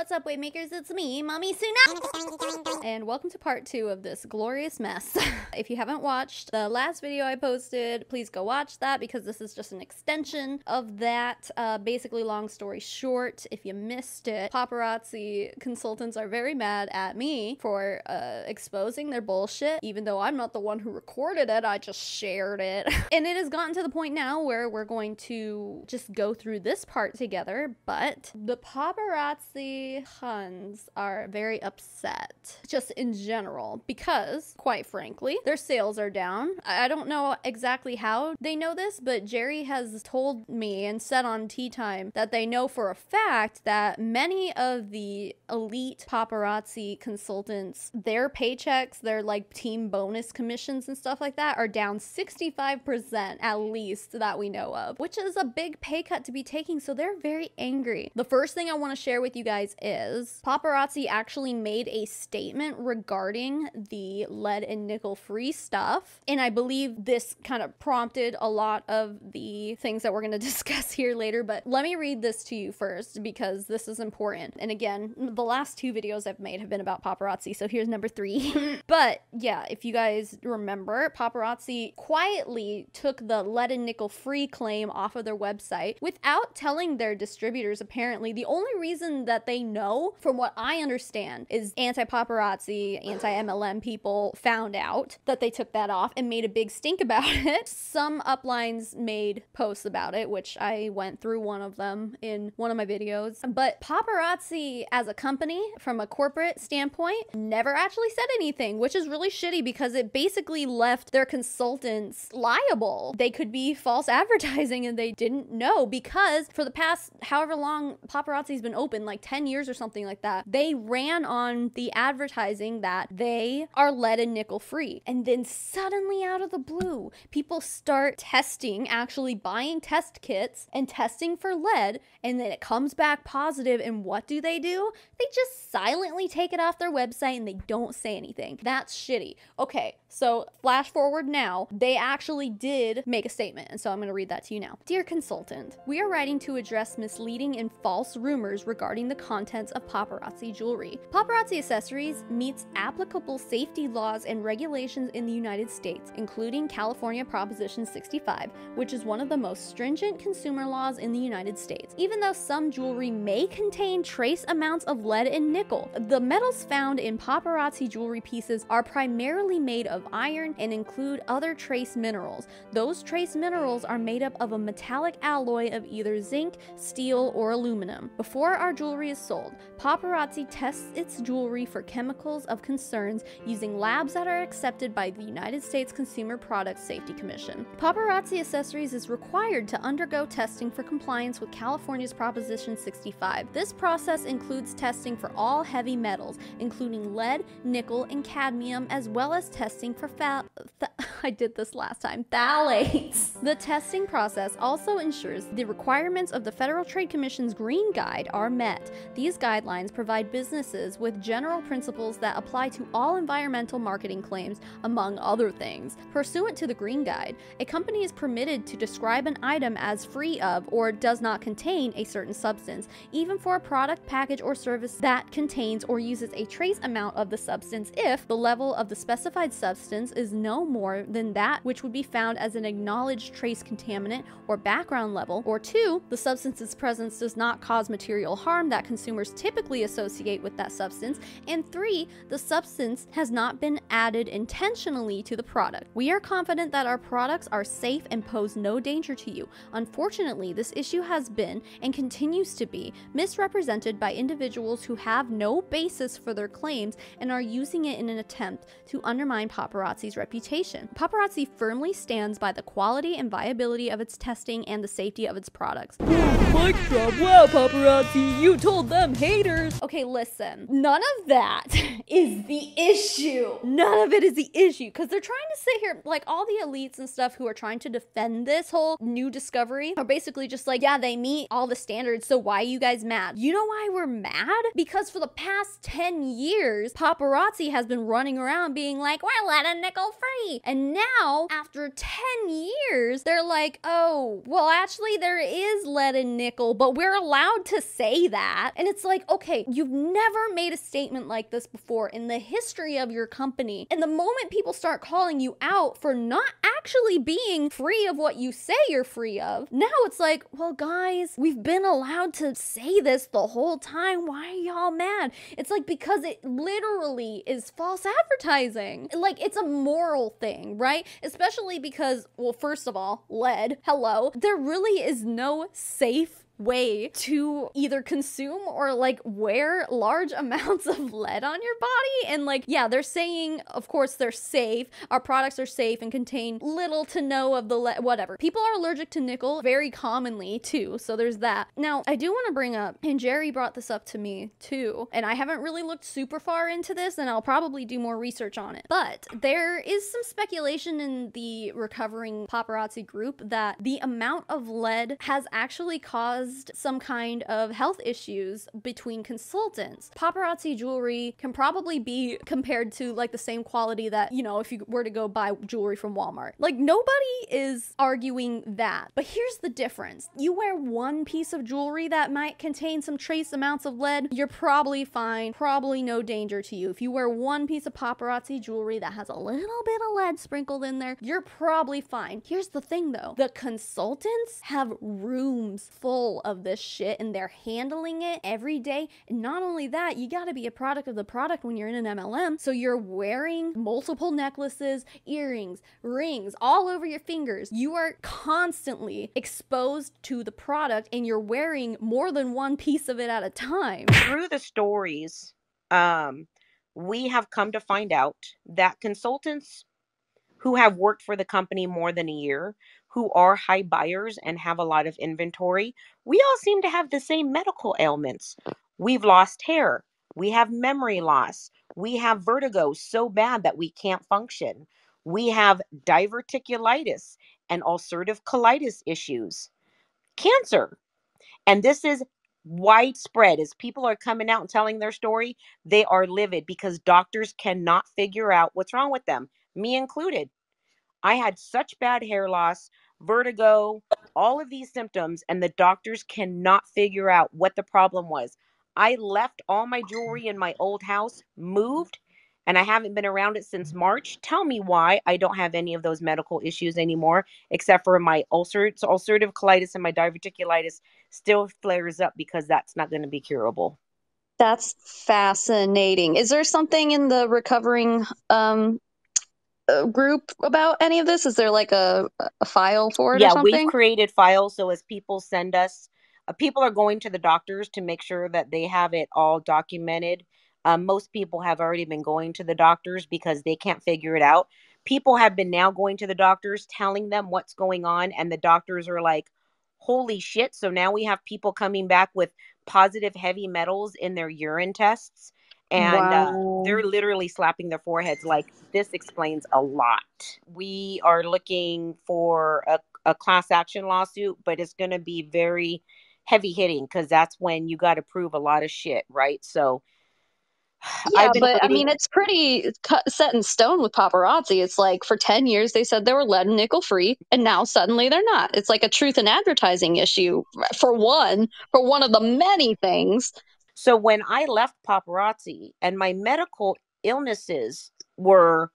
What's up, Waymakers? It's me, Mommy Suna, and welcome to part 2 of this glorious mess. If you haven't watched the last video I posted, please go watch that because this is just an extension of that. Basically, long story short, if you missed it, paparazzi consultants are very mad at me for exposing their bullshit, even though I'm not the one who recorded it, I just shared it. And it has gotten to the point now where we're going to just go through this part together, but the paparazzi Huns are very upset, just in general, because, quite frankly, their sales are down. I don't know exactly how they know this, but Jerry has told me and said on Tea Time that they know for a fact that many of the elite paparazzi consultants, their paychecks, their like team bonus commissions and stuff like that are down 65% at least that we know of, which is a big pay cut to be taking, so they're very angry. The first thing I want to share with you guys is paparazzi actually made a statement regarding the lead and nickel free stuff, and I believe this kind of prompted a lot of the things that we're going to discuss here later, but let me read this to you first because this is important. And again, the last 2 videos I've made have been about paparazzi, so here's number 3. But yeah, if you guys remember, paparazzi quietly took the lead and nickel free claim off of their website without telling their distributors. Apparently, the only reason that they know, from what I understand, is anti-paparazzi, anti-MLM people found out that they took that off and made a big stink about it. Some uplines made posts about it, which I went through one of them in one of my videos. But paparazzi as a company, from a corporate standpoint, never actually said anything, which is really shitty because it basically left their consultants liable. They could be false advertising and they didn't know, because for the past however long paparazzi's been open, like 10 years or something like that, they ran on the advertising that they are lead and nickel free. And then suddenly out of the blue, people start testing, actually buying test kits and testing for lead, and then it comes back positive, and what do? They just silently take it off their website and they don't say anything. That's shitty. Okay, so flash forward now, they actually did make a statement, and so I'm going to read that to you now. Dear consultant, we are writing to address misleading and false rumors regarding the contents of paparazzi jewelry. Paparazzi Accessories meets applicable safety laws and regulations in the United States, including California Proposition 65, which is one of the most stringent consumer laws in the United States. Even though some jewelry may contain trace amounts of lead and nickel, the metals found in paparazzi jewelry pieces are primarily made of iron and include other trace minerals. Those trace minerals are made up of a metallic alloy of either zinc, steel, or aluminum. Before our jewelry is sold, paparazzi tests its jewelry for chemicals of concerns using labs that are accepted by the United States Consumer Product Safety Commission. Paparazzi Accessories is required to undergo testing for compliance with California's Proposition 65. This process includes testing for all heavy metals, including lead, nickel, and cadmium, as well as testing for I did this last time, phthalates. The testing process also ensures the requirements of the Federal Trade Commission's Green Guide are met. These guidelines provide businesses with general principles that apply to all environmental marketing claims, among other things. Pursuant to the Green Guide, a company is permitted to describe an item as free of or does not contain a certain substance, even for a product, package, or service that contains or uses a trace amount of the substance if the level of the specified substance is no more than that which would be found as an acknowledged trace contaminant or background level, or 2, the substance's presence does not cause material harm that consumers typically associate with that substance, and 3, the substance has not been added intentionally to the product. We are confident that our products are safe and pose no danger to you. Unfortunately, this issue has been and continues to be misrepresented by individuals who have no basis for their claims and are using it in an attempt to undermine paparazzi's reputation. Paparazzi firmly stands by the quality and viability of its testing and the safety of its products. Mic drop. Wow, paparazzi, you told them haters. Okay, listen, none of that is the issue. None of it is the issue, because they're trying to sit here, like all the elites and stuff who are trying to defend this whole new discovery are basically just like, yeah, they meet all the standards, so why are you guys mad? You know why we're mad? Because for the past 10 years, paparazzi has been running around being like, we're lead and nickel free. And now, after 10 years, they're like, oh, well, actually, there is lead and nickel, but we're allowed to say that. And it's like, okay, you've never made a statement like this before in the history of your company. And the moment people start calling you out for not actually being free of what you say you're free of, now it's like, well, guys, we've been allowed to say this the whole time. Why are y'all mad? It's like, because it literally is false advertising. Like, it's a moral thing, right? Especially because, well, first of all, lead, hello, there really is no safe way to either consume or like wear large amounts of lead on your body. And like, yeah, they're saying, of course, they're safe. Our products are safe and contain little to no of the lead, whatever. People are allergic to nickel very commonly too. So there's that. Now, I do want to bring up, and Jerry brought this up to me too, and I haven't really looked super far into this, and I'll probably do more research on it. But there is some speculation in the recovering paparazzi group that the amount of lead has actually caused some kind of health issues between consultants. Paparazzi jewelry can probably be compared to like the same quality that, you know, if you were to go buy jewelry from Walmart. Like, nobody is arguing that. But here's the difference. You wear one piece of jewelry that might contain some trace amounts of lead, you're probably fine, probably no danger to you. If you wear one piece of paparazzi jewelry that has a little bit of lead sprinkled in there, you're probably fine. Here's the thing though, the consultants have rooms full of this shit and they're handling it every day. And not only that, you got to be a product of the product when you're in an MLM. So you're wearing multiple necklaces, earrings, rings all over your fingers. You are constantly exposed to the product and you're wearing more than one piece of it at a time. Through the stories, we have come to find out that consultants who have worked for the company more than a year, who are high buyers and have a lot of inventory, we all seem to have the same medical ailments. We've lost hair. We have memory loss. We have vertigo so bad that we can't function. We have diverticulitis and ulcerative colitis issues, cancer. And this is widespread. As people are coming out and telling their story, they are livid because doctors cannot figure out what's wrong with them, me included. I had such bad hair loss, vertigo, all of these symptoms, and the doctors cannot figure out what the problem was. I left all my jewelry in my old house, moved, and I haven't been around it since March. Tell me why I don't have any of those medical issues anymore, except for my ulcerative colitis and my diverticulitis still flares up because that's not going to be curable. That's fascinating. Is there something in the recovering group about any of this? Is there like a file for it or Yeah, we've something? created files. So as people send us, people are going to the doctors to make sure that they have it all documented. Most people have already been going to the doctors because they can't figure it out. People have been now going to the doctors, telling them what's going on, and the doctors are like, holy shit. So now we have people coming back with positive heavy metals in their urine tests. And Wow. they're literally slapping their foreheads like, this explains a lot. We are looking for a class action lawsuit, but it's going to be very heavy hitting because that's when you got to prove a lot of shit, right? So Yeah, I've been but I waiting. mean, it's pretty set in stone with paparazzi. It's like for 10 years they said they were lead and nickel free, and now suddenly they're not. It's like a truth in advertising issue for one of the many things. So when I left paparazzi and my medical illnesses were,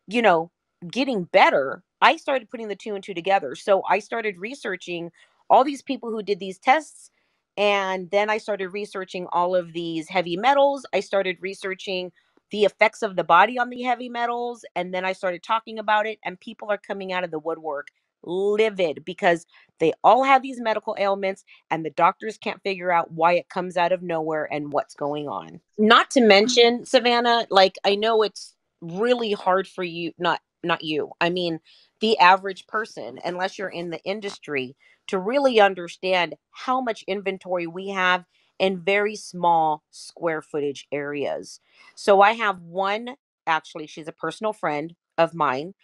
you know, getting better, I started putting the two and two together. So I started researching all these people who did these tests. And then I started researching all of these heavy metals. I started researching the effects of the body on the heavy metals. And then I started talking about it. And people are coming out of the woodwork livid because they all have these medical ailments and the doctors can't figure out why it comes out of nowhere and what's going on. Not to mention, Savannah, like I know it's really hard for you, not you. I mean, the average person, unless you're in the industry, to really understand how much inventory we have in very small square footage areas. So I have one, actually, she's a personal friend of mine.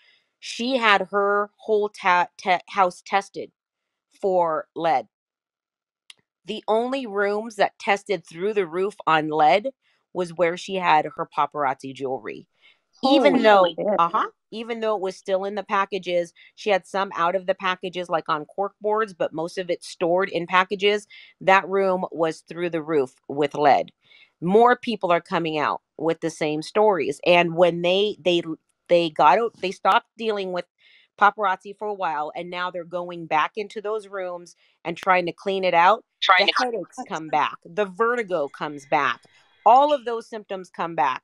She had her whole house tested for lead. The only rooms that tested through the roof on lead was where she had her paparazzi jewelry. even Holy though, shit. even though it was still in the packages. She had some out of the packages, like on cork boards, but most of it stored in packages. That room was through the roof with lead. More people are coming out with the same stories. And when they got out, they stopped dealing with paparazzi for a while, and now they're going back into those rooms and trying to clean it out. The headaches come back, the vertigo comes back, all of those symptoms come back.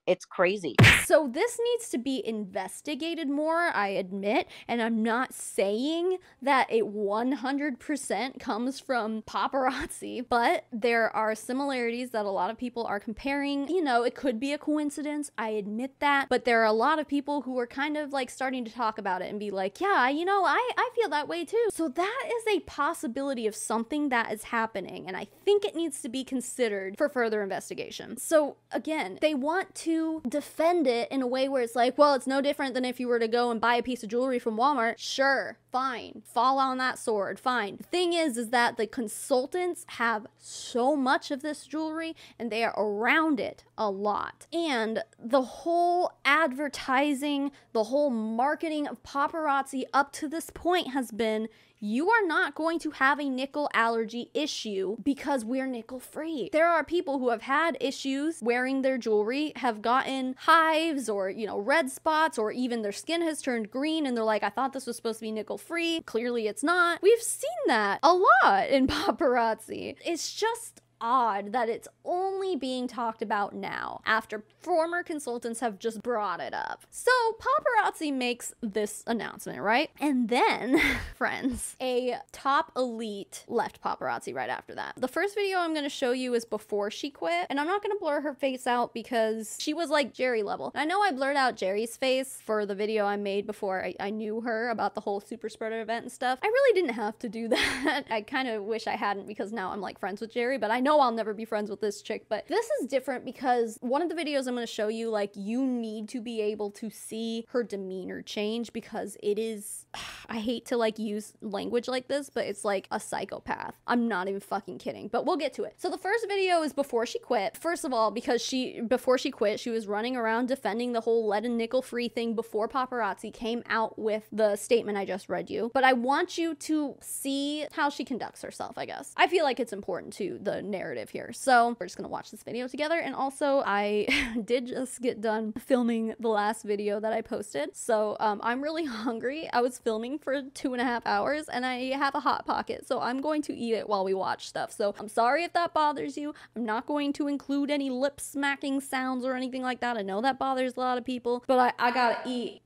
It's crazy. So this needs to be investigated more, I admit, and I'm not saying that it 100% comes from paparazzi, but there are similarities that a lot of people are comparing. You know, it could be a coincidence, I admit that, but there are a lot of people who are kind of like starting to talk about it and be like, yeah, you know, I feel that way too. So that is a possibility of something that is happening, and I think it needs to be considered for further investigation. So again, they want to defend it in a way where it's like, well, it's no different than if you were to go and buy a piece of jewelry from Walmart. Sure, fine, fall on that sword, fine. The thing is that the consultants have so much of this jewelry and they are around it a lot. And the whole advertising, the whole marketing of paparazzi up to this point has been, you are not going to have a nickel allergy issue because we're nickel free. There are people who have had issues wearing their jewelry, have gotten hives or, you know, red spots, or even their skin has turned green and they're like, I thought this was supposed to be nickel free. Clearly it's not. We've seen that a lot in paparazzi. It's just odd that it's only being talked about now after former consultants have just brought it up. So paparazzi makes this announcement, right? And then, friends, a top elite left paparazzi right after that. The first video I'm going to show you is before she quit, and I'm not going to blur her face out because she was like Jerry level. And I know I blurred out Jerry's face for the video I made before I knew her about the whole super spreader event and stuff. I really didn't have to do that. I kind of wish I hadn't, because now I'm like friends with Jerry, but I know I'll never be friends with this chick. But this is different because one of the videos I'm going to show you, like, you need to be able to see her demeanor change, because it is, I hate to like use language like this, but it's like a psychopath. I'm not even fucking kidding, but we'll get to it. So the first video is before she quit. First of all, because before she quit, she was running around defending the whole lead and nickel free thing before paparazzi came out with the statement I just read you. But I want you to see how she conducts herself, I guess. I feel like it's important to the narrative here. So we're just gonna watch this video together. And also, I did just get done filming the last video that I posted. So I'm really hungry. I was filming for 2.5 hours and I have a Hot Pocket, so I'm going to eat it while we watch stuff. So I'm sorry if that bothers you. I'm not going to include any lip smacking sounds or anything like that. I know that bothers a lot of people, but I gotta eat.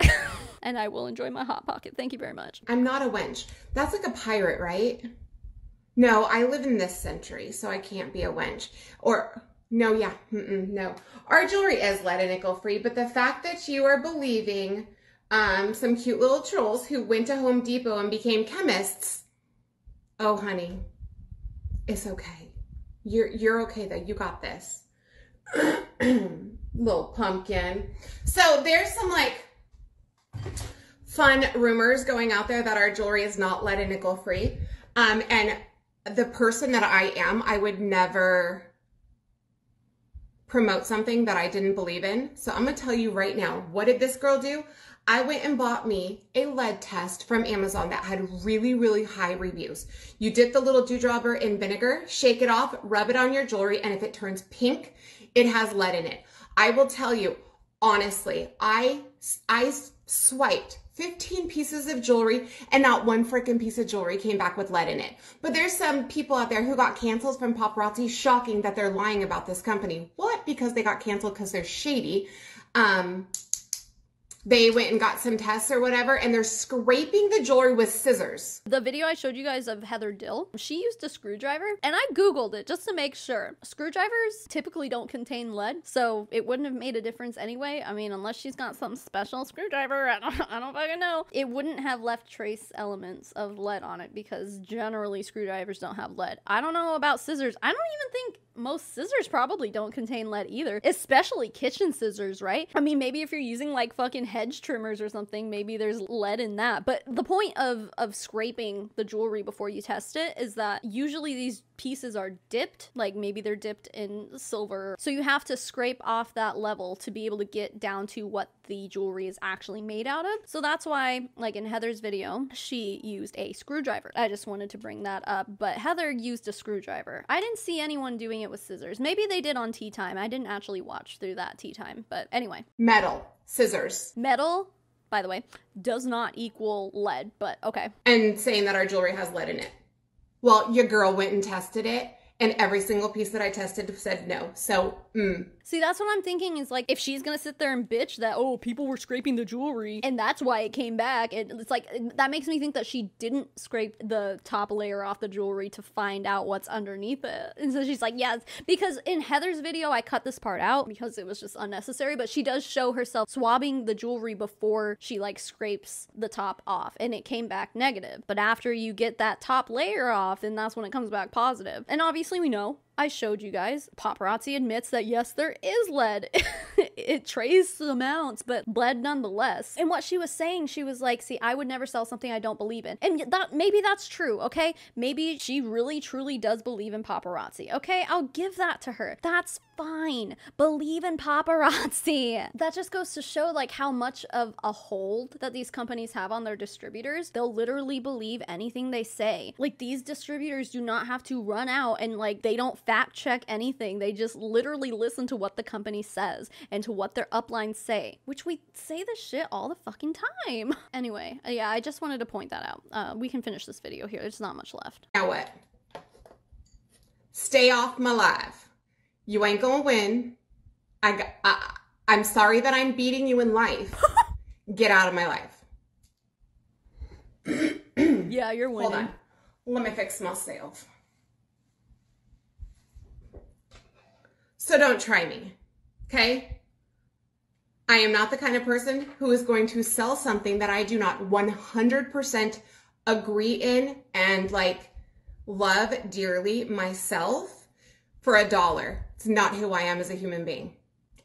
And I will enjoy my Hot Pocket. Thank you very much. I'm not a wench. That's like a pirate, right? No, I live in this century, so I can't be a wench. Or, no, yeah, no. Our jewelry is lead and nickel free, but the fact that you are believing some cute little trolls who went to Home Depot and became chemists, oh, honey, it's okay. You're okay, though. You got this. Little pumpkin. So there's some, like, fun rumors going out there that our jewelry is not lead and nickel free. And the person that I am, I would never promote something that I didn't believe in. So I'm gonna tell you right now, what did this girl do? I went and bought me a lead test from Amazon that had really, really high reviews. You dip the little dewdropper in vinegar, shake it off, rub it on your jewelry, and if it turns pink, it has lead in it. I will tell you, honestly, I swiped 15 pieces of jewelry and not one freaking piece of jewelry came back with lead in it. But there's some people out there who got canceled from paparazzi. Shocking that they're lying about this company. What? Because they got canceled because they're shady. They went and got some tests or whatever, and they're scraping the jewelry with scissors. The video I showed you guys of Heather Dill, she used a screwdriver, and I Googled it just to make sure. Screwdrivers typically don't contain lead, so it wouldn't have made a difference anyway. I mean, unless she's got some special screwdriver, I don't fucking know. It wouldn't have left trace elements of lead on it, because generally screwdrivers don't have lead. I don't know about scissors. I don't even think most scissors probably don't contain lead either, especially kitchen scissors, right? I mean, maybe if you're using like fucking hedge trimmers or something. Maybe there's lead in that. But the point of scraping the jewelry before you test it is that usually these pieces are dipped, like maybe they're dipped in silver. So you have to scrape off that level to be able to get down to what the jewelry is actually made out of. So that's why, like in Heather's video, she used a screwdriver. I just wanted to bring that up, but Heather used a screwdriver. I didn't see anyone doing it with scissors. Maybe they did on Tea Time. I didn't actually watch through that Tea Time, but anyway. Metal, scissors. Metal, by the way, does not equal lead, but okay. And saying that our jewelry has lead in it. Well, your girl went and tested it, and every single piece that I tested said no. So, See, that's what I'm thinking is like, if she's gonna sit there and bitch that, oh, people were scraping the jewelry and that's why it came back, it's like, that makes me think that she didn't scrape the top layer off the jewelry to find out what's underneath it. And so she's like, yes, because in Heather's video, I cut this part out because it was just unnecessary, but she does show herself swabbing the jewelry before she like scrapes the top off, and it came back negative. But after you get that top layer off, then that's when it comes back positive. And obviously we know, I showed you guys, paparazzi admits that yes, there is lead. It trace amounts, but lead nonetheless. And what she was saying, she was like, see, I would never sell something I don't believe in. And that maybe that's true, okay? Maybe she really truly does believe in paparazzi, okay? I'll give that to her. That's fine. Believe in paparazzi. That just goes to show like how much of a hold that these companies have on their distributors. They'll literally believe anything they say. Like, these distributors do not have to run out and like, they don't fact check anything. They just literally listen to what the company says and to what their uplines say, which we say this shit all the fucking time. Anyway, yeah, I just wanted to point that out. We can finish this video here. There's not much left. Now what? Stay off my live. You ain't gonna win. I'm sorry that I'm beating you in life. Get out of my life. Yeah, you're winning. Hold on. Let me fix myself. So don't try me, okay? I am not the kind of person who is going to sell something that I do not 100% agree in and like love dearly myself for $1. It's not who I am as a human being.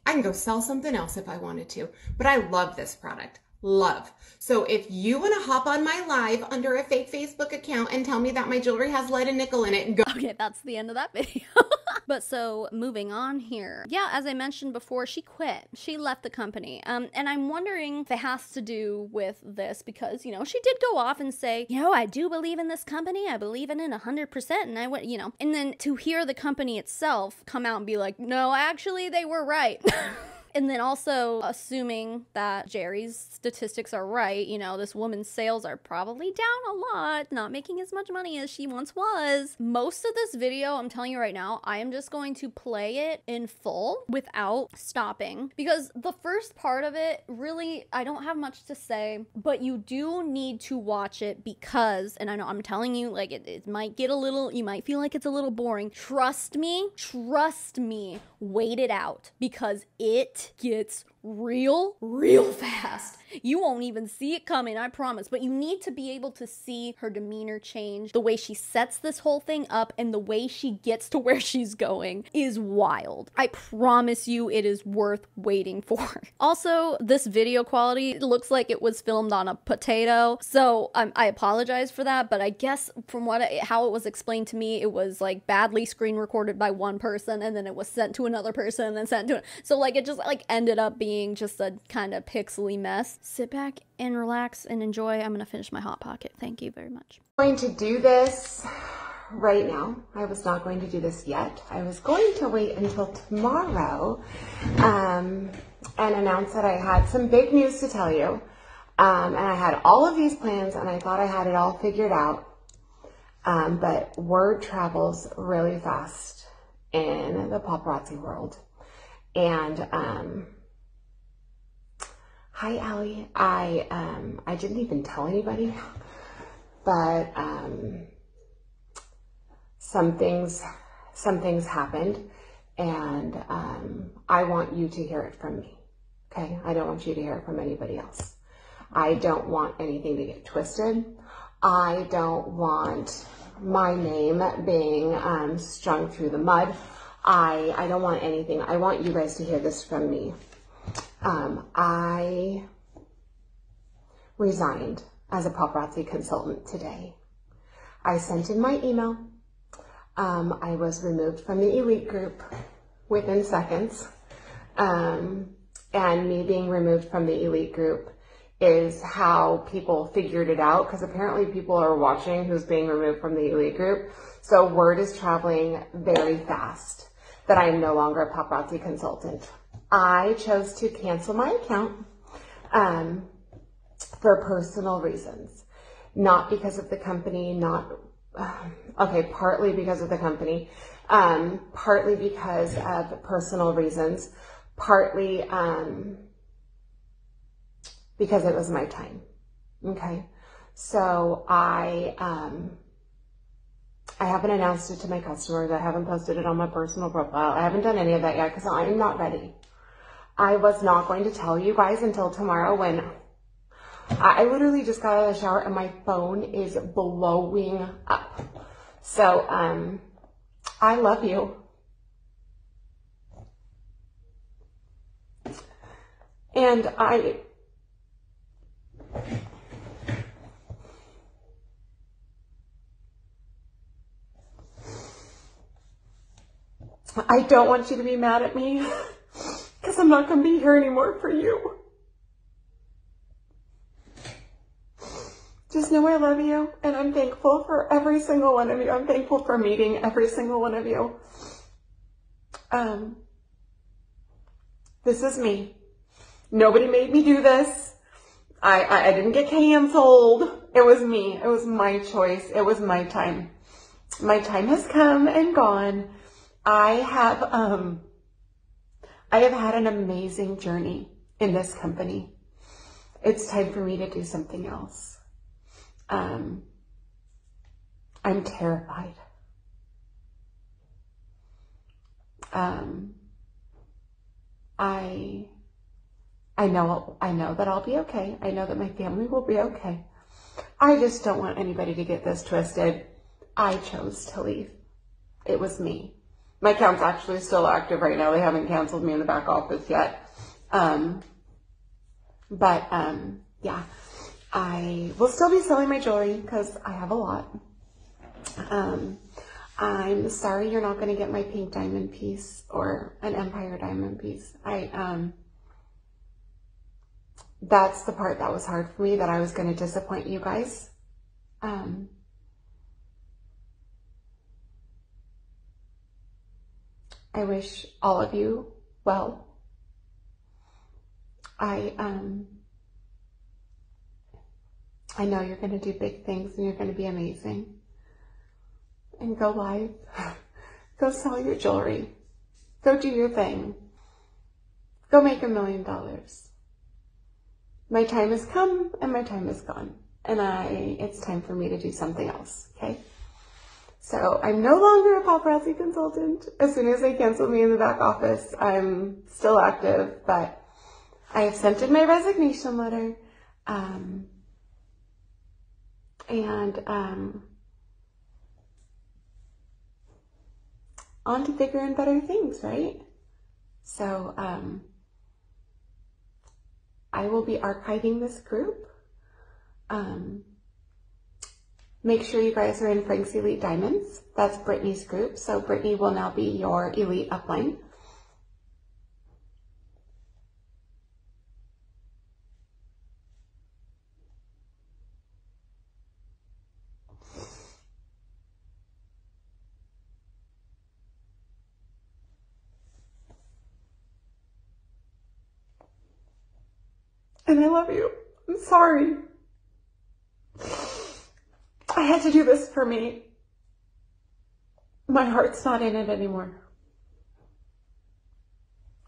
I can go sell something else if I wanted to, but I love this product. Love. So if you want to hop on my live under a fake Facebook account and tell me that my jewelry has lead and nickel in it, go. Okay, that's the end of that video. But so moving on here. Yeah, as I mentioned before, she quit. She left the company. And I'm wondering if it has to do with this because, you know, she did go off and say, you know, I do believe in this company. I believe in it 100%. And I went, you know, and then to hear the company itself come out and be like, no, actually they were right. And then also assuming that Jerry's statistics are right, you know, this woman's sales are probably down a lot, not making as much money as she once was. Most of this video, I'm telling you right now, I am just going to play it in full without stopping because the first part of it, really, I don't have much to say, but you do need to watch it because, and I know I'm telling you, like it might get a little, you might feel like it's a little boring. Trust me, wait it out because it gets real fast. You won't even see it coming, I promise. But you need to be able to see her demeanor change. The way she sets this whole thing up and the way she gets to where she's going is wild. I promise you it is worth waiting for. Also, this video quality looks like it was filmed on a potato. So I apologize for that, but I guess from how it was explained to me, it was like badly screen recorded by one person and then it was sent to another person and then sent to so like it just like ended up being just a kind of pixely mess. Sit back and relax and enjoy. I'm gonna finish my Hot Pocket. Thank you very much. I'm going to do this right now. I was not going to do this yet. I was going to wait until tomorrow and announce that I had some big news to tell you. And I had all of these plans and I thought I had it all figured out. But word travels really fast in the paparazzi world. And hi, Allie. I didn't even tell anybody, but some things happened, and I want you to hear it from me. Okay, I don't want you to hear it from anybody else. I don't want anything to get twisted. I don't want my name being strung through the mud. I don't want anything. I want you guys to hear this from me. I resigned as a paparazzi consultant today. I sent in my email. I was removed from the elite group within seconds. And me being removed from the elite group is how people figured it out, because apparently people are watching who's being removed from the elite group. So word is traveling very fast that I am no longer a paparazzi consultant. I chose to cancel my account for personal reasons, not because of the company, partly because of the company, partly because of personal reasons, partly because it was my time. Okay, so I haven't announced it to my customers. I haven't posted it on my personal profile. I haven't done any of that yet because I'm not ready. I was not going to tell you guys until tomorrow, when I literally just got out of the shower and my phone is blowing up. So I love you. And I don't want you to be mad at me, because I'm not going to be here anymore for you. Just know I love you, and I'm thankful for every single one of you. I'm thankful for meeting every single one of you. This is me. Nobody made me do this. I didn't get canceled. It was me. It was my choice. It was my time. My time has come and gone. I have had an amazing journey in this company. It's time for me to do something else. I'm terrified. I know that I'll be okay. I know that my family will be okay. I just don't want anybody to get this twisted. I chose to leave. It was me. My account's actually still active right now. They haven't canceled me in the back office yet. Yeah, I will still be selling my jewelry because I have a lot. I'm sorry you're not going to get my pink diamond piece or an empire diamond piece. That's the part that was hard for me, that I was going to disappoint you guys. I wish all of you well. I know you're going to do big things and you're going to be amazing. And go live. Go sell your jewelry. Go do your thing. Go make $1 million. My time has come and my time is gone. And it's time for me to do something else, okay? So I'm no longer a paparazzi consultant. As soon as they canceled me in the back office, I'm still active, but I have sent in my resignation letter. On to bigger and better things, right? So I will be archiving this group. Make sure you guys are in Frank's Elite Diamonds. That's Brittany's group. So Brittany will now be your elite upline. And I love you. I'm sorry. I had to do this for me. My heart's not in it anymore.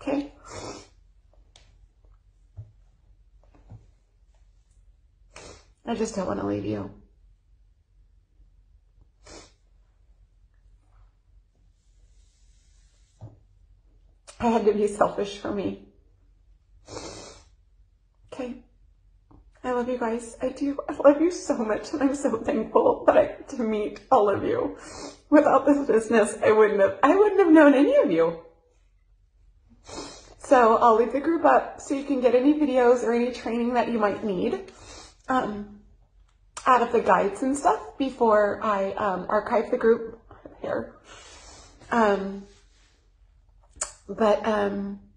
Okay? I just don't want to leave you. I had to be selfish for me. Okay? I love you guys. I do. I love you so much, and I'm so thankful that I get to meet all of you. Without this business, I wouldn't have known any of you. So I'll leave the group up so you can get any videos or any training that you might need. out of the guides and stuff before I archive the group here.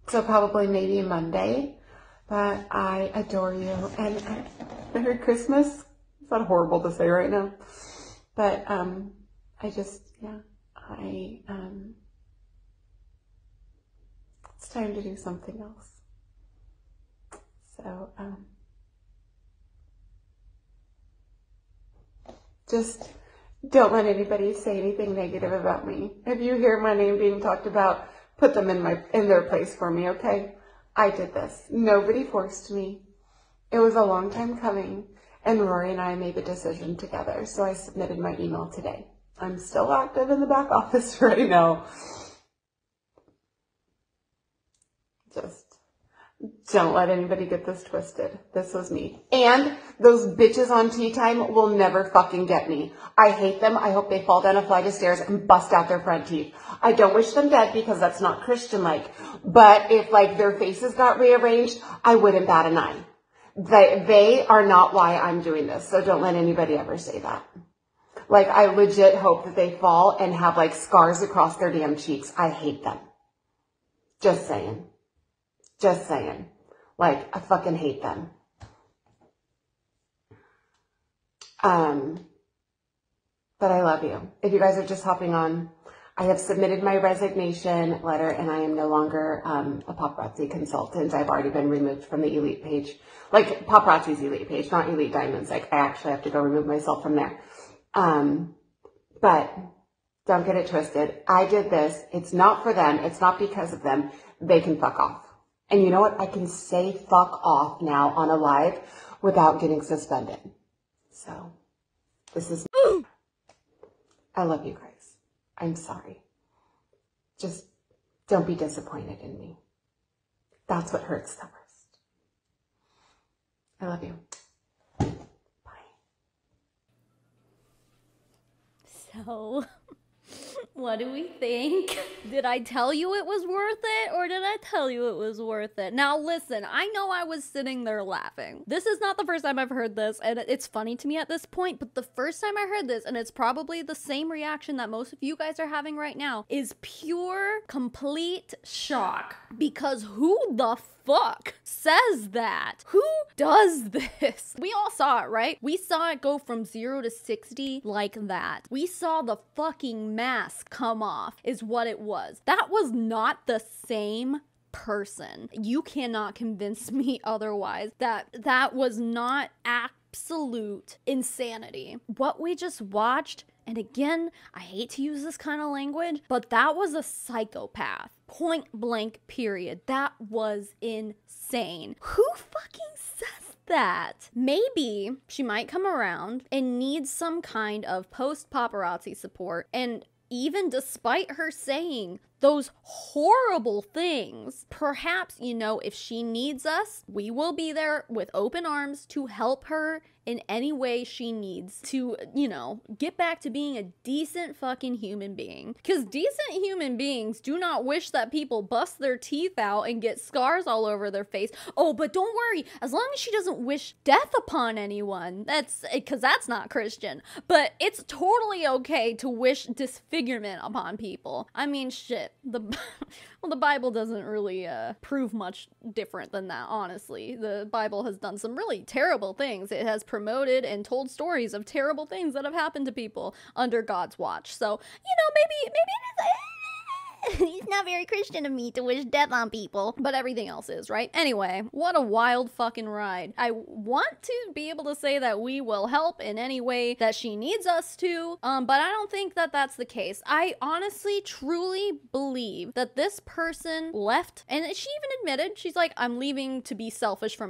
So probably maybe Monday. But I adore you, and Merry Christmas. Is that horrible to say right now? But it's time to do something else. So just don't let anybody say anything negative about me. If you hear my name being talked about, put them in their place for me, okay? I did this. Nobody forced me. It was a long time coming, and Rory and I made the decision together, so I submitted my email today. I'm still active in the back office right now. Just don't let anybody get this twisted. This was me. And those bitches on Tea Time will never fucking get me. I hate them. I hope they fall down a flight of stairs and bust out their front teeth. I don't wish them dead because that's not Christian-like. But if like their faces got rearranged, I wouldn't bat an eye. They are not why I'm doing this. So don't let anybody ever say that. Like I legit hope that they fall and have like scars across their damn cheeks. I hate them. Just saying. Just saying. Like, I fucking hate them. But I love you. If you guys are just hopping on, I have submitted my resignation letter and I am no longer a paparazzi consultant. I've already been removed from the elite page. Like, paparazzi's elite page, not Elite Diamonds. Like, I actually have to go remove myself from there. But don't get it twisted. I did this. It's not for them. It's not because of them. They can fuck off. And you know what? I can say fuck off now on a live without getting suspended. So, this is... I love you guys. I'm sorry. Just don't be disappointed in me. That's what hurts the worst. I love you. Bye. So... what do we think? Did I tell you it was worth it, or did I tell you it was worth it? Now listen, I know I was sitting there laughing. This is not the first time I've heard this, and it's funny to me at this point, but the first time I heard this, and it's probably the same reaction that most of you guys are having right now, is pure, complete shock. Because who the fuck says that? Who does this? We all saw it, right? We saw it go from 0 to 60 like that. We saw the fucking mask come off is what it was. That was not the same person. You cannot convince me otherwise. That was not absolute insanity. What we just watched, and again, I hate to use this kind of language, but that was a psychopath. Point blank, period. That was insane. Who fucking says that? Maybe she might come around and need some kind of post-paparazzi support, and even despite her saying those horrible things, perhaps, you know, if she needs us, we will be there with open arms to help her in any way she needs to, you know, get back to being a decent fucking human being. Because decent human beings do not wish that people bust their teeth out and get scars all over their face. Oh, but don't worry, as long as she doesn't wish death upon anyone, because that's not Christian. But it's totally okay to wish disfigurement upon people. I mean, shit, well, the Bible doesn't really prove much different than that, honestly. The Bible has done some really terrible things. It has promoted and told stories of terrible things that have happened to people under God's watch. So, you know, maybe it's not very Christian of me to wish death on people, but everything else is, right? Anyway, what a wild fucking ride. I want to be able to say that we will help in any way that she needs us to, but I don't think that that's the case. I honestly, truly believe that this person left, and she even admitted, she's like, I'm leaving to be selfish for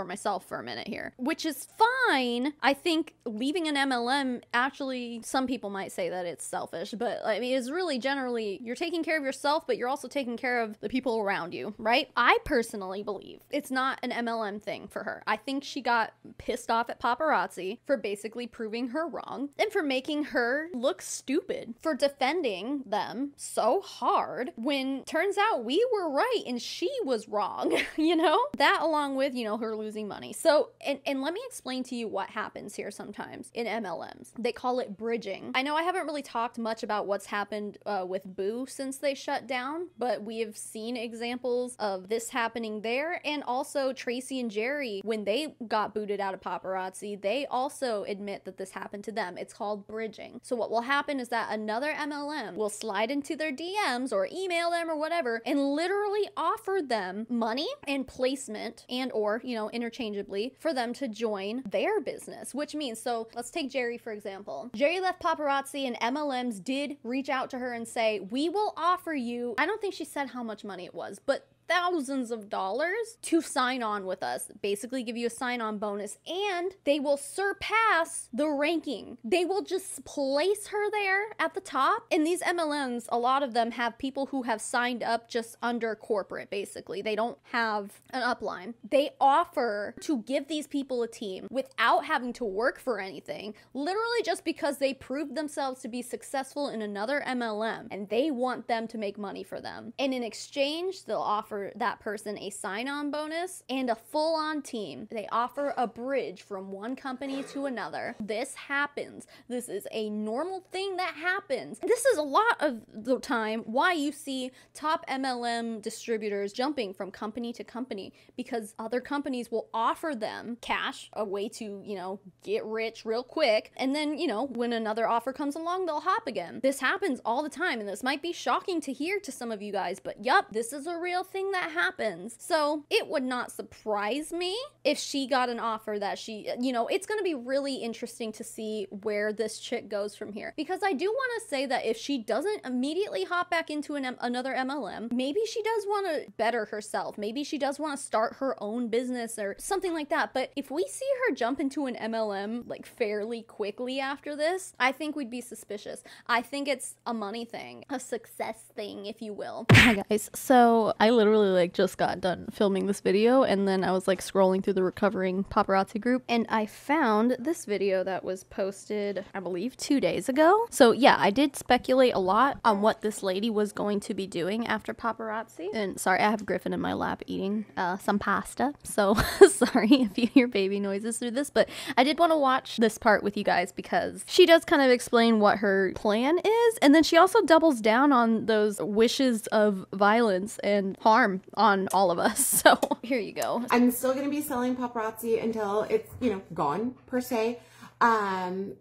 myself for a minute here, which is fine. I think leaving an MLM, actually, some people might say that it's selfish, but I mean, it's really generally, you're taking care of yourself, but you're also taking care of the people around you, right? I personally believe it's not an MLM thing for her. I think she got pissed off at paparazzi for basically proving her wrong and for making her look stupid, for defending them so hard when turns out we were right and she was wrong, you know? That along with, you know, her losing money. So, and let me explain to you what happens here sometimes in MLMs. They call it bridging. I know I haven't really talked much about what's happened with Boo since they shut down, but we have seen examples of this happening there, and also Tracey and Jerry, when they got booted out of paparazzi, they also admit that this happened to them. It's called bridging. So what will happen is that another MLM will slide into their DMs or email them or whatever and literally offer them money and placement and or, you know, interchangeably for them to join their business, which means, so let's take Jerry for example. Jerry left paparazzi and MLMs did reach out to her and say, we will offer you, I don't think she said how much money it was, but thousands of dollars to sign on with us, basically give you a sign-on bonus, and they will surpass the ranking. They will just place her there at the top. And these MLMs, a lot of them have people who have signed up just under corporate, basically. They don't have an upline. They offer to give these people a team without having to work for anything, literally just because they proved themselves to be successful in another MLM and they want them to make money for them. And in exchange, they'll offer that person a sign-on bonus and a full-on team. They offer a bridge from one company to another. This happens. This is a normal thing that happens. This is a lot of the time why you see top MLM distributors jumping from company to company, because other companies will offer them cash, a way to, you know, get rich real quick, and then, you know, when another offer comes along, they'll hop again. This happens all the time, and this might be shocking to hear to some of you guys, but yup, this is a real thing that happens. So it would not surprise me if she got an offer that she, you know, it's going to be really interesting to see where this chick goes from here, because I do want to say that if she doesn't immediately hop back into another MLM, maybe she does want to better herself. Maybe she does want to start her own business or something like that. But if we see her jump into an MLM like fairly quickly after this, I think we'd be suspicious. I think it's a money thing, a success thing, if you will. Hi guys, so I literally like just got done filming this video, and then I was like scrolling through the recovering paparazzi group, and I found this video that was posted, I believe 2 days ago. So yeah, I did speculate a lot on what this lady was going to be doing after paparazzi. And sorry, I have Griffin in my lap eating some pasta, so sorry if you hear baby noises through this, but I did want to watch this part with you guys because she does kind of explain what her plan is, and then she also doubles down on those wishes of violence and harm on all of us. So here you go. I'm still going to be selling paparazzi until it's, you know, gone per se. I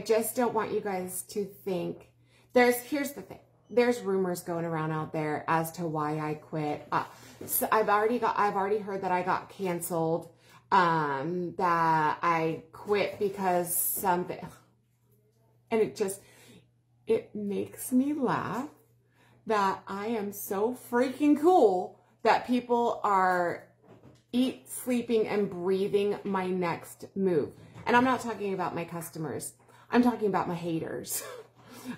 just don't want you guys to think here's the thing. There's rumors going around out there as to why I quit. So I've already heard that I got canceled, that I quit because something, and it makes me laugh that I am so freaking cool that people are sleeping, and breathing my next move. And I'm not talking about my customers. I'm talking about my haters.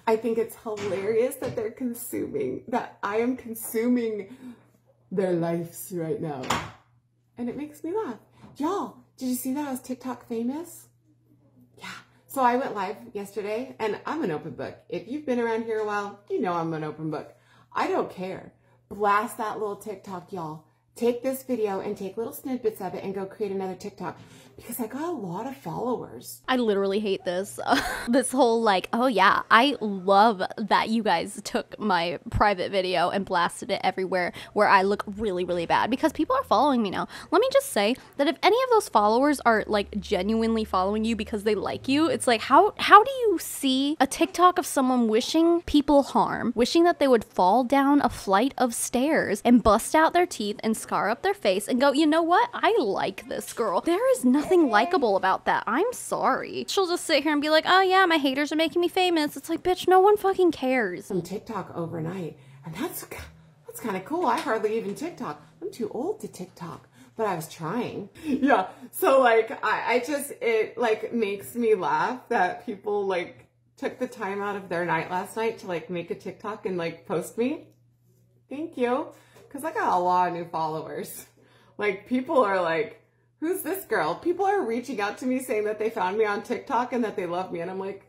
I think it's hilarious that I am consuming their lives right now. And it makes me laugh. Y'all, did you see that I was TikTok famous? Yeah. So I went live yesterday, and I'm an open book. If you've been around here a while, you know I'm an open book. I don't care. Blast that little TikTok, y'all. Take this video and take little snippets of it and go create another TikTok, because I got a lot of followers. I literally hate this. This whole like, oh yeah, I love that you guys took my private video and blasted it everywhere where I look really, really bad, because people are following me now. Let me just say that if any of those followers are like genuinely following you because they like you, it's like, how do you see a TikTok of someone wishing people harm, wishing that they would fall down a flight of stairs and bust out their teeth and scar up their face and go, you know what? I like this girl. There is nothing likable about that. I'm sorry. She'll just sit here and be like, oh yeah, my haters are making me famous. It's like, bitch, no one fucking cares. Some TikTok overnight, and that's kind of cool. I hardly even TikTok. I'm too old to TikTok, but I was trying. Yeah. So like, it like makes me laugh that people like took the time out of their night last night to like make a TikTok and like post me. Thank you. Because I got a lot of new followers. Like, people are like, who's this girl? People are reaching out to me saying that they found me on TikTok and that they love me. And I'm like,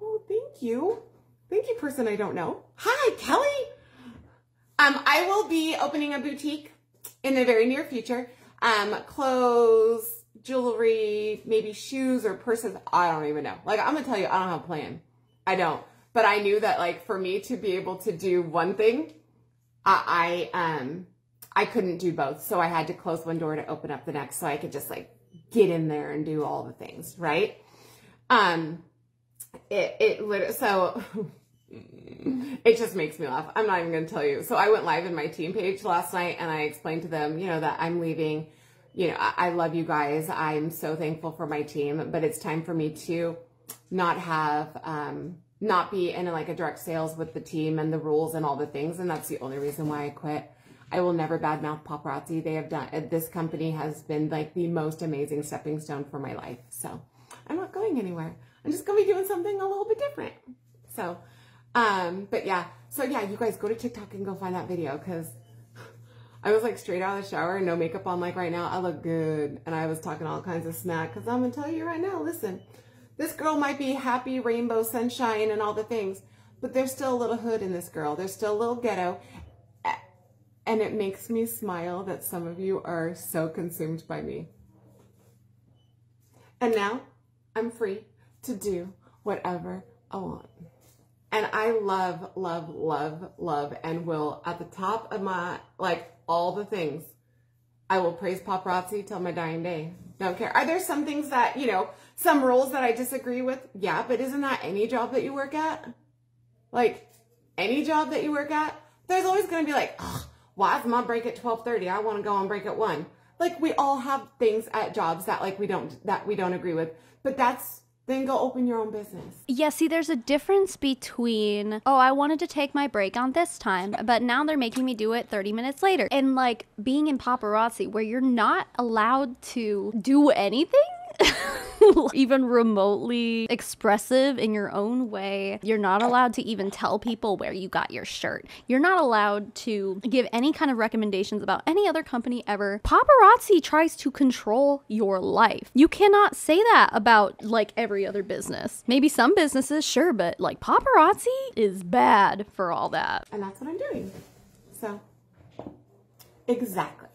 oh, thank you. Thank you, person I don't know. Hi, Kelly. I will be opening a boutique in the very near future. Clothes, jewelry, maybe shoes or purses. I don't even know. Like, I'm going to tell you, I don't have a plan. I don't. But I knew that, like, for me to be able to do one thing, I couldn't do both. So I had to close one door to open up the next so I could just like get in there and do all the things, right? So it just makes me laugh. I'm not even going to tell you. So I went live in my team page last night and I explained to them, you know, that I'm leaving. You know, I love you guys. I'm so thankful for my team, but it's time for me to not be in like a direct sales with the team and the rules and all the things. And that's the only reason why I quit. I will never badmouth paparazzi. They have done, this company has been like the most amazing stepping stone for my life. So I'm not going anywhere. I'm just going to be doing something a little bit different. So, but yeah. So yeah, you guys go to TikTok and go find that video, because I was like straight out of the shower and no makeup on. Like right now, I look good. And I was talking all kinds of smack, because I'm going to tell you right now, listen, this girl might be happy, rainbow, sunshine, and all the things, but there's still a little hood in this girl. There's still a little ghetto. And it makes me smile that some of you are so consumed by me. And now I'm free to do whatever I want. And I love, love, love, love, and will, at the top of my, like, all the things, I will praise paparazzi till my dying day. Don't care. Are there some things that, you know, some rules that I disagree with? Yeah, but isn't that any job that you work at? Like, any job that you work at? There's always going to be like, ugh, why is my break at 12:30? I want to go on break at 1. Like, we all have things at jobs that like we don't agree with. But then go open your own business. Yeah, see, there's a difference between, oh, I wanted to take my break on this time, but now they're making me do it 30 minutes later. And like being in paparazzi where you're not allowed to do anything. Even remotely expressive in your own way. You're not allowed to even tell people where you got your shirt. You're not allowed to give any kind of recommendations about any other company ever. Paparazzi tries to control your life. You cannot say that about like every other business. Maybe some businesses, sure, but like paparazzi is bad for all that. And that's what I'm doing. So, exactly.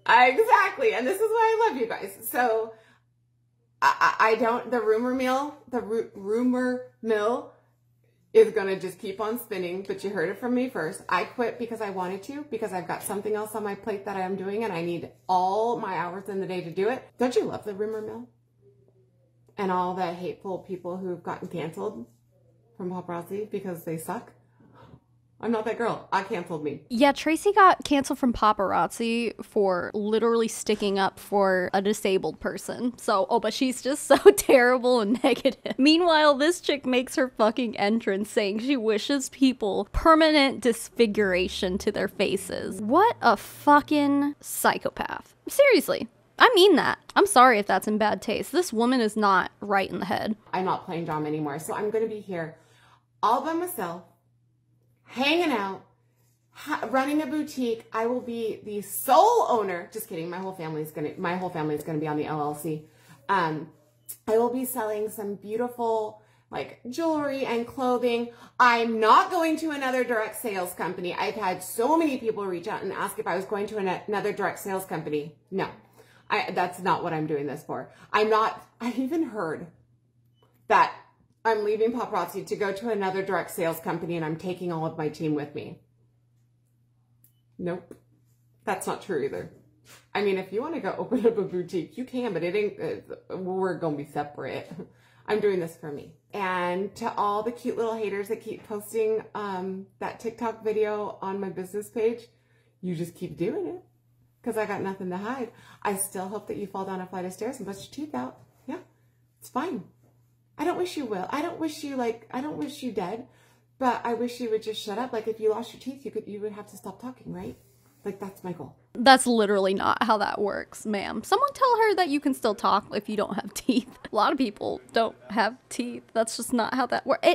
Exactly. And this is why I love you guys. So I don't, the rumor mill is going to just keep on spinning, but you heard it from me first. I quit because I wanted to, because I've got something else on my plate that I'm doing and I need all my hours in the day to do it. Don't you love the rumor mill? And all the hateful people who've gotten canceled from paparazzi because they suck? I'm not that girl. I canceled me. Yeah, Tracey got canceled from paparazzi for literally sticking up for a disabled person. So, oh, but she's just so terrible and negative. Meanwhile, this chick makes her fucking entrance saying she wishes people permanent disfiguration to their faces. What a fucking psychopath. Seriously. I mean that. I'm sorry if that's in bad taste. This woman is not right in the head. I'm not playing drama anymore. So I'm going to be here all by myself, hanging out, running a boutique. I will be the sole owner. Just kidding. My whole family is going to be on the LLC. I will be selling some beautiful like jewelry and clothing. I'm not going to another direct sales company. I've had so many people reach out and ask if I was going to another direct sales company. No, that's not what I'm doing this for. I even heard that I'm leaving paparazzi to go to another direct sales company and I'm taking all of my team with me. Nope. That's not true either. I mean, if you want to go open up a boutique, you can, but it ain't, we're going to be separate. I'm doing this for me. And to all the cute little haters that keep posting that TikTok video on my business page, you just keep doing it because I got nothing to hide. I still hope that you fall down a flight of stairs and bust your teeth out. Yeah, it's fine. I don't wish you will. I don't wish you dead, but I wish you would just shut up. Like if you lost your teeth, you would have to stop talking, right? Like, that's my goal. That's literally not how that works, ma'am. Someone tell her that you can still talk if you don't have teeth. A lot of people don't have teeth. That's just not how that works.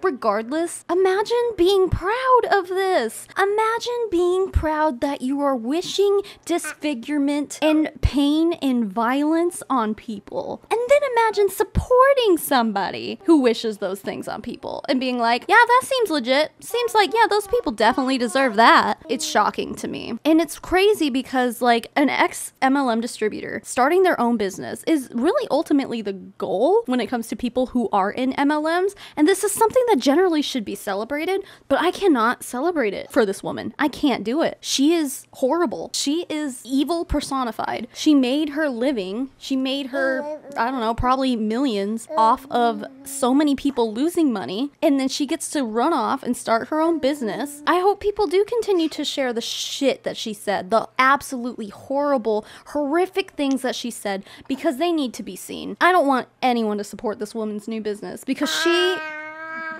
Regardless, imagine being proud of this. Imagine being proud that you are wishing disfigurement and pain and violence on people. And then imagine supporting somebody who wishes those things on people and being like, yeah, that seems legit. Seems like, yeah, those people definitely deserve that. It's shocking to me. And it's crazy because like an ex-MLM distributor starting their own business is really ultimately the goal when it comes to people who are in MLMs. And this is something that generally should be celebrated, but I cannot celebrate it for this woman. I can't do it. She is horrible. She is evil personified. She made her living. She made her, I don't know, probably millions off of so many people losing money. And then she gets to run off and start her own business. I hope people do continue to share the shit that she said, the absolutely horrible, horrific things that she said, because they need to be seen. I don't want anyone to support this woman's new business because she...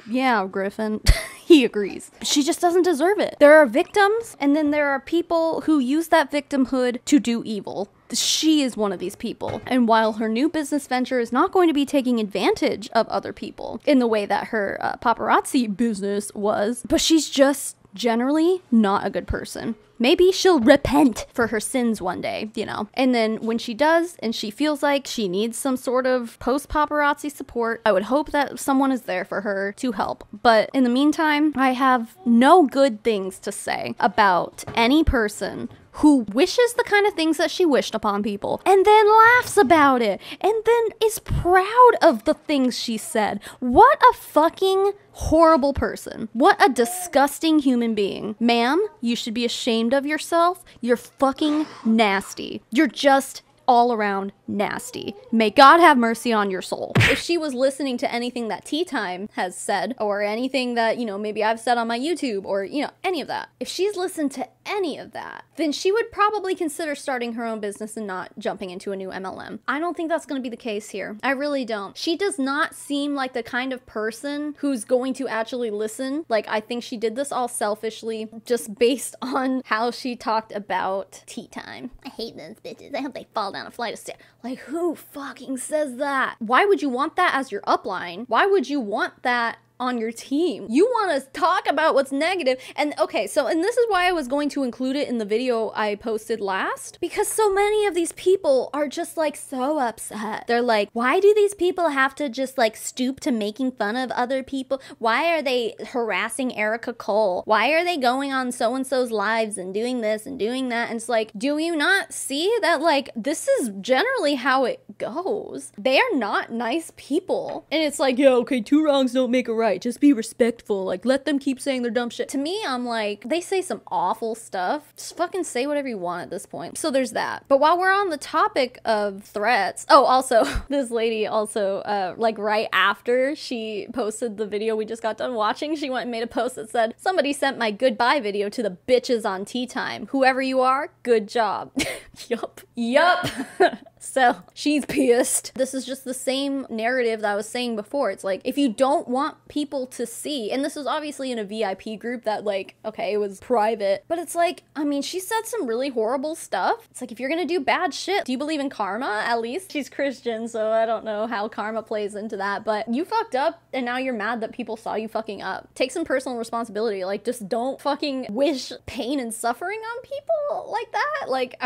Yeah, Griffin. He agrees. She just doesn't deserve it. There are victims, and then there are people who use that victimhood to do evil. She is one of these people. And while her new business venture is not going to be taking advantage of other people in the way that her paparazzi business was, but she's just generally not a good person. Maybe she'll repent for her sins one day, you know. And then when she does, and she feels like she needs some sort of post-paparazzi support, I would hope that someone is there for her to help. But in the meantime, I have no good things to say about any person who wishes the kind of things that she wished upon people and then laughs about it and then is proud of the things she said. What a fucking horrible person. What a disgusting human being. Ma'am, you should be ashamed of yourself. You're fucking nasty. You're just all around nasty. May God have mercy on your soul. If she was listening to anything that Tea Time has said, or anything that, you know, maybe I've said on my YouTube, or, you know, any of that, if she's listened to any of that, then she would probably consider starting her own business and not jumping into a new MLM. I don't think that's going to be the case here. I really don't. She does not seem like the kind of person who's going to actually listen. Like, I think she did this all selfishly, just based on how she talked about Tea Time. I hate those bitches. I hope they fall down a flight of stairs. Like, who fucking says that? Why would you want that as your upline? Why would you want that on your team? You want to talk about what's negative. And okay, so, and this is why I was going to include it in the video I posted last, because so many of these people are just like so upset. They're like, why do these people have to just like stoop to making fun of other people? Why are they harassing Erica Cole? Why are they going on so-and-so's lives and doing this and doing that? And it's like, do you not see that like this is generally how it goes? They are not nice people. And it's like, yeah, okay, two wrongs don't make a right. Just be respectful. Like, let them keep saying their dumb shit. To me, I'm like, they say some awful stuff. Just fucking say whatever you want at this point. So there's that. But while we're on the topic of threats, oh, also, this lady also, like right after she posted the video we just got done watching, she went and made a post that said, somebody sent my goodbye video to the bitches on Tea Time. Whoever you are, good job. Yup. So she's pissed. This is just the same narrative that I was saying before. It's like, if you don't want people to see, and this is obviously in a VIP group that like, okay, it was private, but it's like, I mean, she said some really horrible stuff. It's like, if you're gonna do bad shit, do you believe in karma? At least she's Christian, so I don't know how karma plays into that, but you fucked up and now you're mad that people saw you fucking up. Take some personal responsibility. Like, just don't fucking wish pain and suffering on people like that. Like,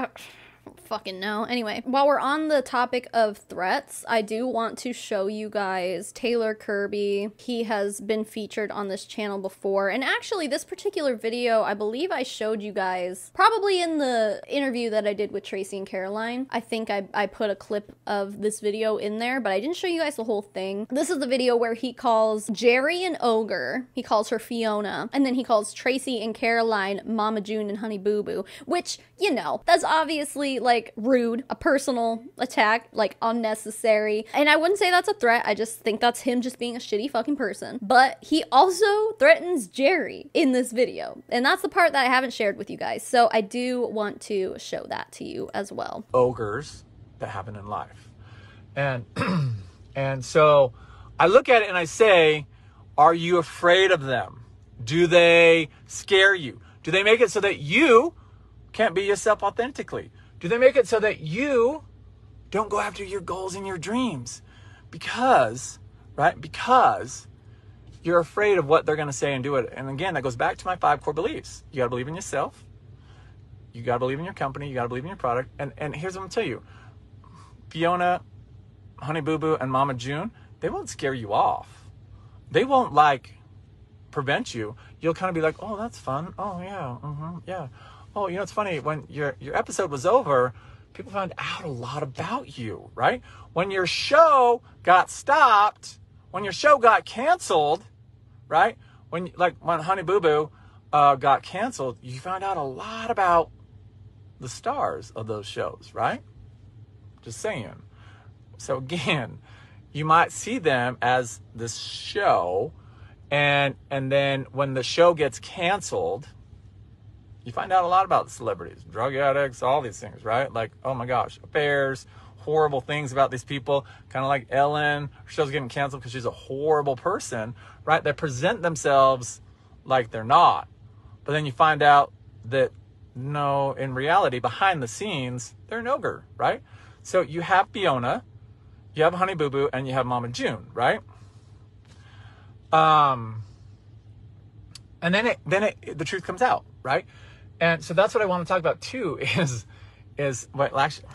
fucking know. Anyway, while we're on the topic of threats, I do want to show you guys Taylor Kirby. He has been featured on this channel before, and actually this particular video, I believe I showed you guys probably in the interview that I did with Tracey and Caroline. I think I put a clip of this video in there, but I didn't show you guys the whole thing. This is the video where he calls Jerry an ogre, he calls her Fiona, and then he calls Tracey and Caroline Mama June and Honey Boo Boo, which, you know, that's obviously like rude, a personal attack, like unnecessary. And I wouldn't say that's a threat. I just think that's him just being a shitty fucking person. But he also threatens Jerry in this video. And that's the part that I haven't shared with you guys. So I do want to show that to you as well. Ogres that happen in life. And and so I look at it and I say, are you afraid of them? Do they scare you? Do they make it so that you can't be yourself authentically? Do they make it so that you don't go after your goals and your dreams? Because, right? Because you're afraid of what they're going to say and do it. And again, that goes back to my 5 core beliefs. You got to believe in yourself. You got to believe in your company. You got to believe in your product. And here's what I'm going to tell you. Fiona, Honey Boo Boo, and Mama June, they won't scare you off. They won't like prevent you. You'll kind of be like, oh, that's fun. Oh, yeah. Yeah. Oh, you know, it's funny. When your episode was over, people found out a lot about you, right? When your show got stopped, when your show got canceled, right? When Honey Boo Boo got canceled, you found out a lot about the stars of those shows, right? Just saying. So again, you might see them as this show, and then when the show gets canceled, you find out a lot about the celebrities, drug addicts, all these things, right? Like, oh my gosh, affairs, horrible things about these people, kind of like Ellen. Her show's getting canceled because she's a horrible person, right? They present themselves like they're not. But then you find out that, no, in reality, behind the scenes, they're an ogre, right? So you have Fiona, you have Honey Boo Boo, and you have Mama June, right? And then the truth comes out, right? And so that's what I want to talk about too, is wait, actually,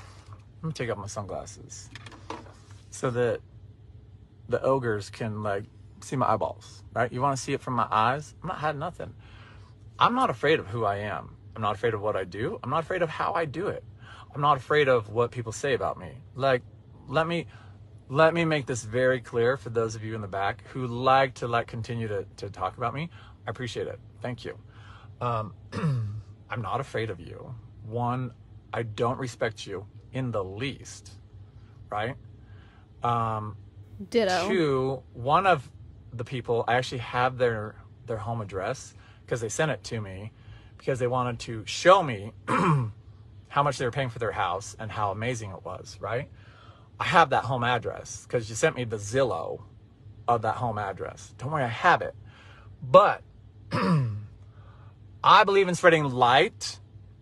let me take off my sunglasses so that the ogres can like see my eyeballs, right? You want to see it from my eyes? I'm not hiding nothing. I'm not afraid of who I am. I'm not afraid of what I do. I'm not afraid of how I do it. I'm not afraid of what people say about me. Like, let me make this very clear for those of you in the back who like to continue to talk about me. I appreciate it. Thank you. I'm not afraid of you. One, I don't respect you in the least, right? Ditto. 2, one of the people, I actually have their home address because they sent it to me because they wanted to show me how much they were paying for their house and how amazing it was, right? I have that home address because you sent me the Zillow of that home address. Don't worry, I have it. But I believe in spreading light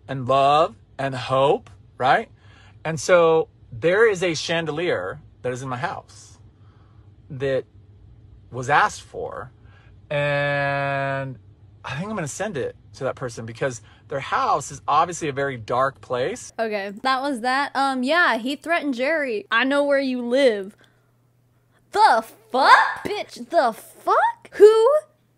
and love and hope, right? And so there is a chandelier that is in my house that was asked for, and I think I'm going to send it to that person because their house is obviously a very dark place. Okay, that was that. Yeah, he threatened Jerry. I know where you live. The fuck? Bitch, the fuck? Who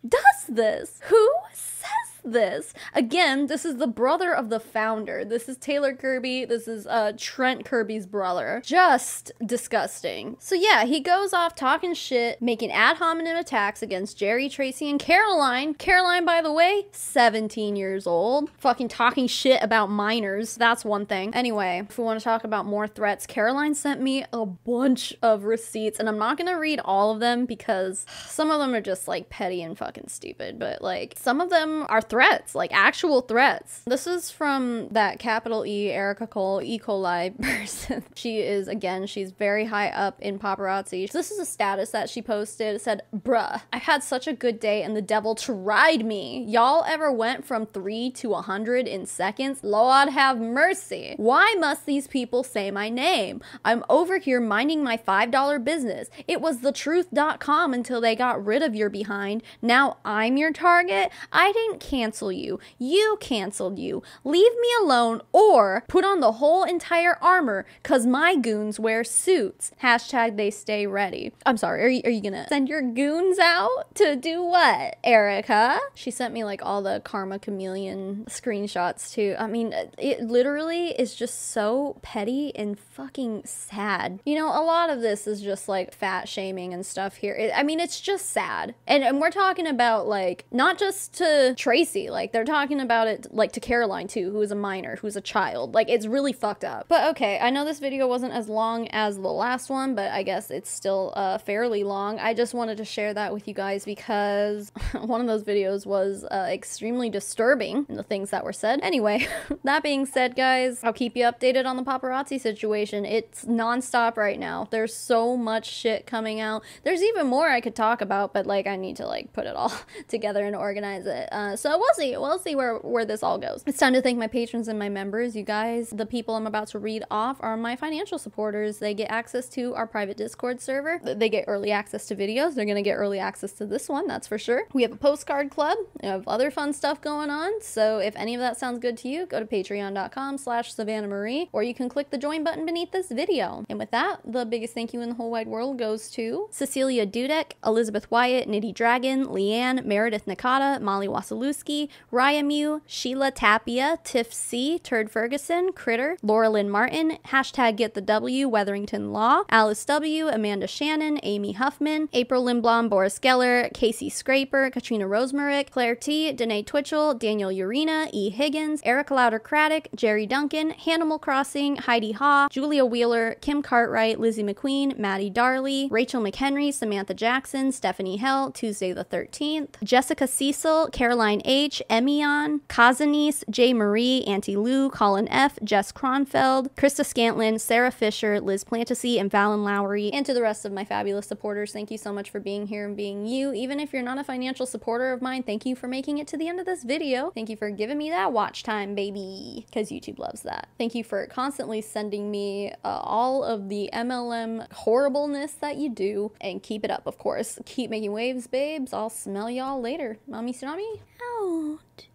does this? Who says this? Again, this is the brother of the founder. This is Taylor Kirby. This is Trent Kirby's brother. Just disgusting. So yeah, he goes off talking shit, making ad hominem attacks against Jerry, Tracey, and Caroline. Caroline, by the way, 17 years old. Fucking talking shit about minors. That's one thing. Anyway, if we want to talk about more threats, Caroline sent me a bunch of receipts, and I'm not gonna read all of them because some of them are just like petty and fucking stupid, but like some of them are threats, like actual threats. This is from that capital E Erica Cole E. coli person. She's very high up in paparazzi. This is a status that she posted. It said, bruh, I had such a good day and the devil tried me. Y'all ever went from 3 to 100 in seconds? Lord have mercy. Why must these people say my name? I'm over here minding my $5 business. It was thetruth.com until they got rid of your behind. Now I'm your target? I didn't cancel you. You canceled you. Leave me alone or put on the whole entire armor cause my goons wear suits. Hashtag they stay ready. I'm sorry, are you gonna send your goons out to do what, Erica? She sent me like all the Karma Chameleon screenshots too. I mean, it literally is just so petty and fucking sad. You know, a lot of this is just like fat shaming and stuff here. I mean, it's just sad. And we're talking about like, not just to Tracey, like they're talking about it like to Caroline too, who is a minor, who's a child. Like it's really fucked up. But okay, I know this video wasn't as long as the last one, but I guess it's still fairly long. I just wanted to share that with you guys because one of those videos was extremely disturbing in the things that were said. Anyway, that being said, guys, I'll keep you updated on the paparazzi situation. It's nonstop right now. There's so much shit coming out. There's even more I could talk about, but like I need to like put it all together and organize it. So we'll see where this all goes. It's time to thank my patrons and my members. You guys, the people I'm about to read off are my financial supporters. They get access to our private Discord server. They get early access to videos. They're gonna get early access to this one, that's for sure. We have a postcard club. We have other fun stuff going on. So if any of that sounds good to you, go to patreon.com/SavannahMarie, or you can click the join button beneath this video. And with that, the biggest thank you in the whole wide world goes to Cecilia Dudek, Elizabeth Wyatt, Nitty Dragon, Leanne, Meredith Nakata, Molly Wasilewski, Raya Mew, Sheila Tapia, Tiff C, Turd Ferguson, Critter, Laura Lynn Martin, hashtag Get the W, Weatherington Law, Alice W, Amanda Shannon, Amy Huffman, April Lindblom, Boris Geller, Casey Scraper, Katrina Rosemarick, Claire T, Danae Twitchell, Daniel Urena, E. Higgins, Erica Louder Craddock, Jerry Duncan, Hanimal Crossing, Heidi Ha, Julia Wheeler, Kim Cartwright, Lizzie McQueen, Maddie Darley, Rachel McHenry, Samantha Jackson, Stephanie Hell, Tuesday the 13th, Jessica Cecil, Caroline H, Emion, Kazanise, J. Marie, Auntie Lou, Colin F, Jess Kronfeld, Krista Scantlin, Sarah Fisher, Liz Plantasy, and Valen Lowry. And to the rest of my fabulous supporters, thank you so much for being here and being you. Even if you're not a financial supporter of mine, thank you for making it to the end of this video. Thank you for giving me that watch time, baby, because YouTube loves that. Thank you for constantly sending me all of the MLM horribleness that you do, and keep it up, of course. Keep making waves, babes. I'll smell y'all later. Mommy Tsunami out.